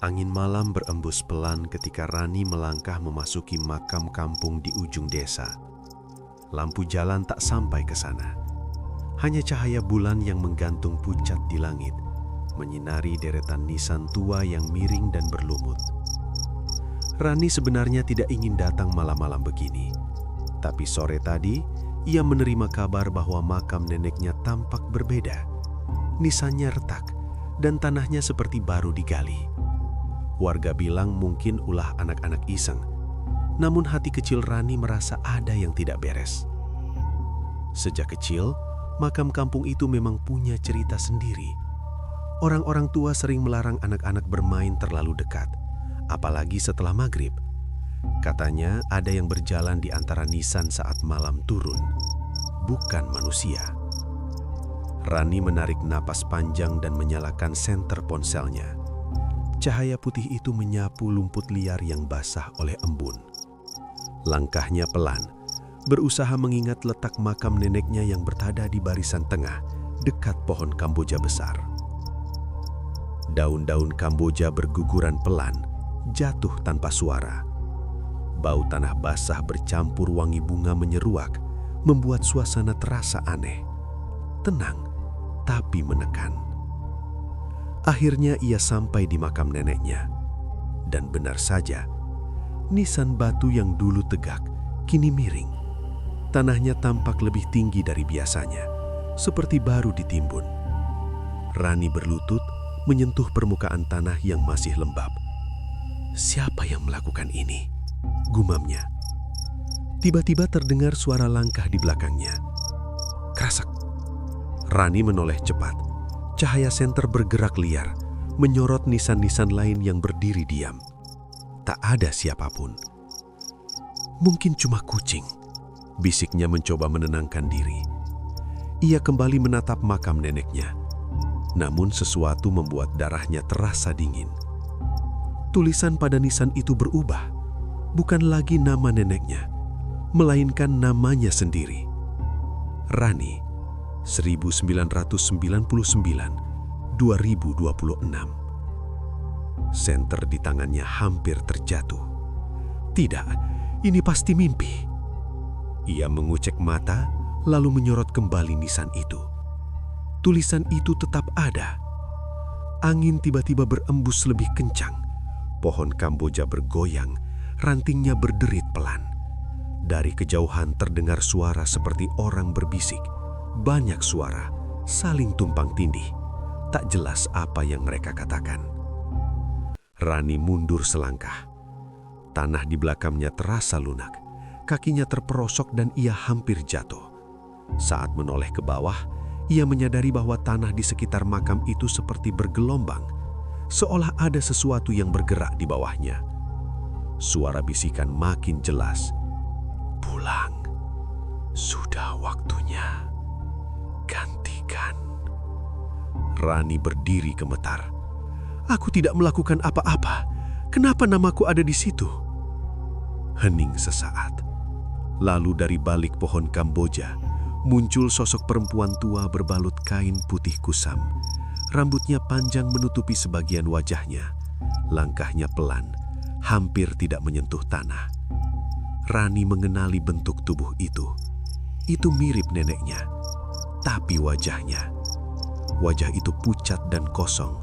Angin malam berembus pelan ketika Rani melangkah memasuki makam kampung di ujung desa. Lampu jalan tak sampai ke sana. Hanya cahaya bulan yang menggantung pucat di langit, menyinari deretan nisan tua yang miring dan berlumut. Rani sebenarnya tidak ingin datang malam-malam begini. Tapi sore tadi, ia menerima kabar bahwa makam neneknya tampak berbeda. Nisannya retak dan tanahnya seperti baru digali. Warga bilang mungkin ulah anak-anak iseng. Namun hati kecil Rani merasa ada yang tidak beres. Sejak kecil, makam kampung itu memang punya cerita sendiri. Orang-orang tua sering melarang anak-anak bermain terlalu dekat, apalagi setelah maghrib. Katanya ada yang berjalan di antara nisan saat malam turun, bukan manusia. Rani menarik napas panjang dan menyalakan senter ponselnya. Cahaya putih itu menyapu lumput liar yang basah oleh embun. Langkahnya pelan, berusaha mengingat letak makam neneknya yang bertada di barisan tengah, dekat pohon Kamboja besar. Daun-daun Kamboja berguguran pelan, jatuh tanpa suara. Bau tanah basah bercampur wangi bunga menyeruak, membuat suasana terasa aneh. Tenang, tapi menekan. Akhirnya ia sampai di makam neneknya. Dan benar saja, nisan batu yang dulu tegak, kini miring. Tanahnya tampak lebih tinggi dari biasanya, seperti baru ditimbun. Rani berlutut, menyentuh permukaan tanah yang masih lembab. Siapa yang melakukan ini? Gumamnya. Tiba-tiba terdengar suara langkah di belakangnya. Kerasak. Rani menoleh cepat. Cahaya senter bergerak liar, menyorot nisan-nisan lain yang berdiri diam. Tak ada siapapun. Mungkin cuma kucing, bisiknya mencoba menenangkan diri. Ia kembali menatap makam neneknya. Namun sesuatu membuat darahnya terasa dingin. Tulisan pada nisan itu berubah. Bukan lagi nama neneknya, melainkan namanya sendiri. Rani, 1999-2026. Senter di tangannya hampir terjatuh. Tidak, ini pasti mimpi. Ia mengucek mata, lalu menyorot kembali nisan itu. Tulisan itu tetap ada. Angin tiba-tiba berembus lebih kencang. Pohon Kamboja bergoyang, rantingnya berderit pelan. Dari kejauhan terdengar suara seperti orang berbisik. Banyak suara, saling tumpang tindih. Tak jelas apa yang mereka katakan. Rani mundur selangkah. Tanah di belakangnya terasa lunak. Kakinya terperosok dan ia hampir jatuh. Saat menoleh ke bawah, ia menyadari bahwa tanah di sekitar makam itu seperti bergelombang. Seolah ada sesuatu yang bergerak di bawahnya. Suara bisikan makin jelas. Pulang. Sudah waktunya. Gantikan. Rani berdiri gemetar. Aku tidak melakukan apa-apa. Kenapa namaku ada di situ? Hening sesaat. Lalu dari balik pohon Kamboja, muncul sosok perempuan tua berbalut kain putih kusam. Rambutnya panjang menutupi sebagian wajahnya. Langkahnya pelan, hampir tidak menyentuh tanah. Rani mengenali bentuk tubuh itu. Itu mirip neneknya. Tapi wajah itu pucat dan kosong,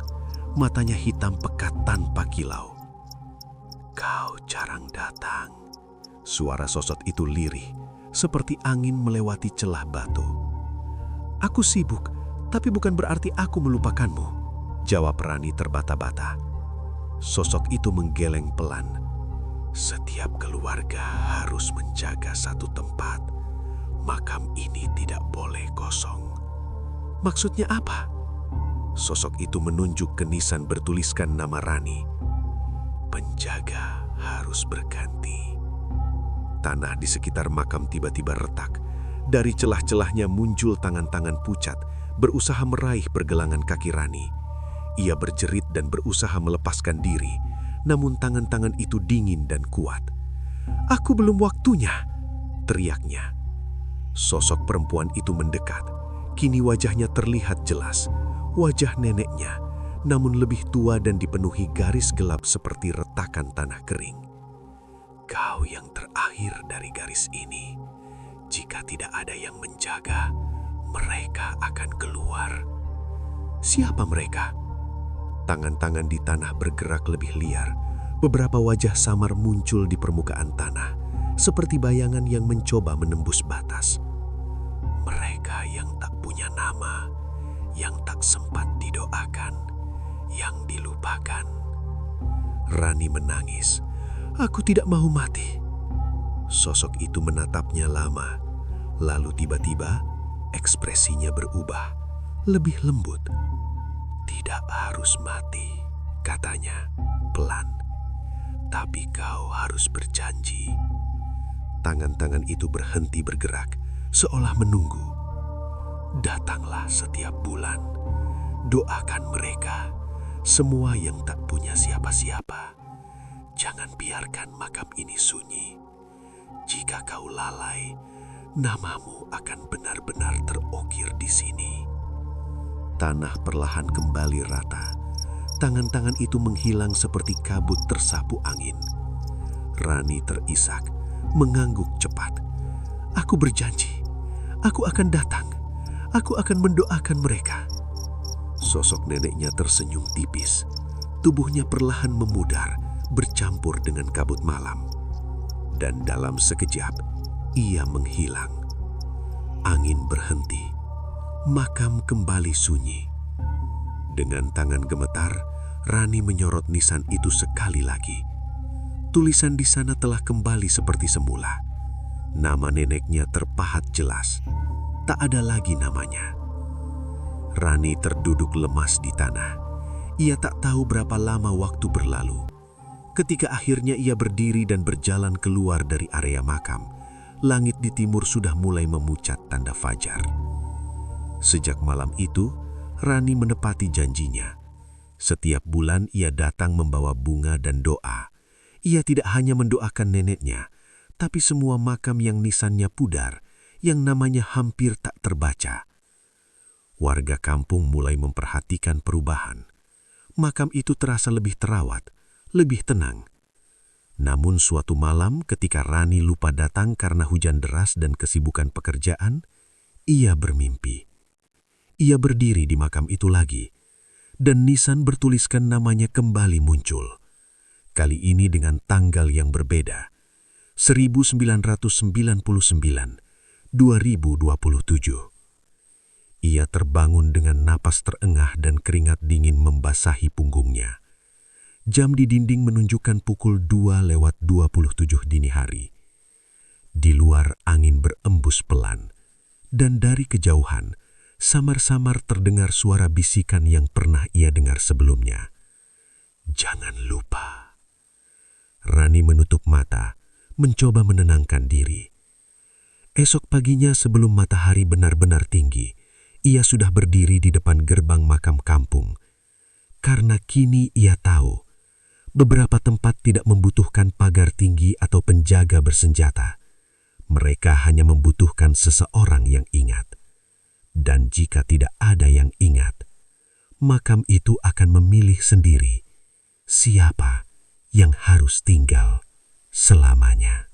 matanya hitam pekat tanpa kilau. Kau jarang datang. Suara sosok itu lirih, seperti angin melewati celah batu. Aku sibuk, tapi bukan berarti aku melupakanmu, jawab Rani terbata-bata. Sosok itu menggeleng pelan. Setiap keluarga harus menjaga satu tempat. Makam ini tidak boleh kosong. Maksudnya apa? Sosok itu menunjuk ke nisan bertuliskan nama Rani. Penjaga harus berganti. Tanah di sekitar makam tiba-tiba retak. Dari celah-celahnya muncul tangan-tangan pucat, berusaha meraih pergelangan kaki Rani. Ia berjerit dan berusaha melepaskan diri, namun tangan-tangan itu dingin dan kuat. Aku belum waktunya, teriaknya. Sosok perempuan itu mendekat. Kini wajahnya terlihat jelas. Wajah neneknya, namun lebih tua dan dipenuhi garis gelap seperti retakan tanah kering. Kau yang terakhir dari garis ini. Jika tidak ada yang menjaga, mereka akan keluar. Siapa mereka? Tangan-tangan di tanah bergerak lebih liar. Beberapa wajah samar muncul di permukaan tanah, seperti bayangan yang mencoba menembus batas. Mereka yang tak punya nama, yang tak sempat didoakan, yang dilupakan. Rani menangis. Aku tidak mau mati. Sosok itu menatapnya lama, lalu tiba-tiba ekspresinya berubah, lebih lembut. Tidak harus mati, katanya pelan. Tapi kau harus berjanji. Tangan-tangan itu berhenti bergerak, seolah menunggu. Datanglah setiap bulan. Doakan mereka, semua yang tak punya siapa-siapa. Jangan biarkan makam ini sunyi. Jika kau lalai, namamu akan benar-benar terukir di sini. Tanah perlahan kembali rata. Tangan-tangan itu menghilang seperti kabut tersapu angin. Rani terisak, mengangguk cepat. Aku berjanji, aku akan datang. Aku akan mendoakan mereka. Sosok neneknya tersenyum tipis. Tubuhnya perlahan memudar, bercampur dengan kabut malam. Dan dalam sekejap, ia menghilang. Angin berhenti. Makam kembali sunyi. Dengan tangan gemetar, Rani menyorot nisan itu sekali lagi. Tulisan di sana telah kembali seperti semula. Nama neneknya terpahat jelas. Tak ada lagi namanya. Rani terduduk lemas di tanah. Ia tak tahu berapa lama waktu berlalu. Ketika akhirnya ia berdiri dan berjalan keluar dari area makam, langit di timur sudah mulai memucat tanda fajar. Sejak malam itu, Rani menepati janjinya. Setiap bulan ia datang membawa bunga dan doa. Ia tidak hanya mendoakan neneknya, tapi semua makam yang nisannya pudar, yang namanya hampir tak terbaca. Warga kampung mulai memperhatikan perubahan. Makam itu terasa lebih terawat, lebih tenang. Namun suatu malam ketika Rani lupa datang karena hujan deras dan kesibukan pekerjaan, ia bermimpi. Ia berdiri di makam itu lagi, dan nisan bertuliskan namanya kembali muncul. Kali ini dengan tanggal yang berbeda, 1999, 2027. Ia terbangun dengan napas terengah dan keringat dingin membasahi punggungnya. Jam di dinding menunjukkan pukul 2:27 dini hari. Di luar angin berembus pelan, dan dari kejauhan, samar-samar terdengar suara bisikan yang pernah ia dengar sebelumnya. Jangan lupa. Rani menutup mata, mencoba menenangkan diri. Esok paginya sebelum matahari benar-benar tinggi, ia sudah berdiri di depan gerbang makam kampung. Karena kini ia tahu, beberapa tempat tidak membutuhkan pagar tinggi atau penjaga bersenjata. Mereka hanya membutuhkan seseorang yang ingat. Dan jika tidak ada yang ingat, makam itu akan memilih sendiri siapa yang harus tinggal selamanya.